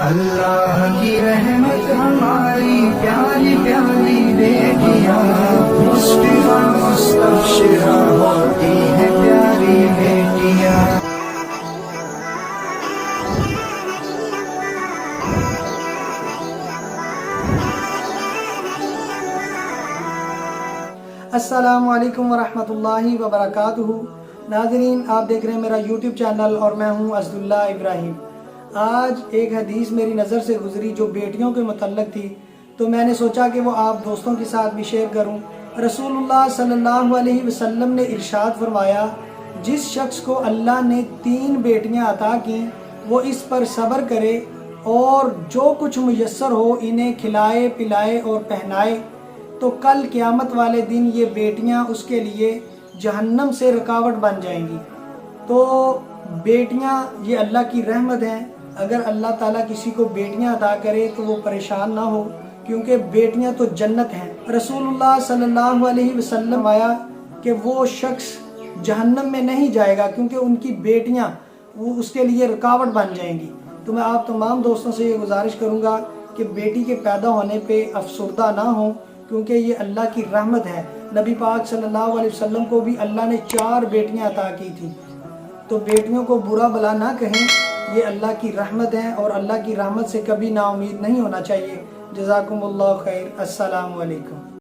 اللہ کی رحمت ہماری پیاری پیاری بیٹیاں مسلمہ مستبشرہ ہوتی ہیں پیاری بیٹیاں۔ السلام علیکم ورحمۃ اللہ وبرکاتہ۔ ناظرین، آپ دیکھ رہے ہیں میرا یوٹیوب چینل اور میں ہوں اسداللہ ابراہیم۔ آج ایک حدیث میری نظر سے گزری جو بیٹیوں کے متعلق تھی، تو میں نے سوچا کہ وہ آپ دوستوں کے ساتھ بھی شیئر کروں۔ رسول اللہ صلی اللہ علیہ وسلم نے ارشاد فرمایا، جس شخص کو اللہ نے 3 بیٹیاں عطا کیں وہ اس پر صبر کرے اور جو کچھ میسر ہو انہیں کھلائے پلائے اور پہنائے، تو کل قیامت والے دن یہ بیٹیاں اس کے لیے جہنم سے رکاوٹ بن جائیں گی۔ تو بیٹیاں یہ اللہ کی رحمت ہیں۔ اگر اللہ تعالیٰ کسی کو بیٹیاں عطا کرے تو وہ پریشان نہ ہو، کیونکہ بیٹیاں تو جنت ہیں۔ رسول اللہ صلی اللہ علیہ وسلم آیا کہ وہ شخص جہنم میں نہیں جائے گا کیونکہ ان کی بیٹیاں وہ اس کے لیے رکاوٹ بن جائیں گی۔ تو میں آپ تمام دوستوں سے یہ گزارش کروں گا کہ بیٹی کے پیدا ہونے پہ افسردہ نہ ہوں، کیونکہ یہ اللہ کی رحمت ہے۔ نبی پاک صلی اللہ علیہ وسلم کو بھی اللہ نے 4 بیٹیاں عطا کی تھی۔ تو بیٹیوں کو برا بلا نہ کہیں، یہ اللہ کی رحمت ہے اور اللہ کی رحمت سے کبھی نا امید نہیں ہونا چاہیے۔ جزاکم اللہ خیر۔ السلام علیکم۔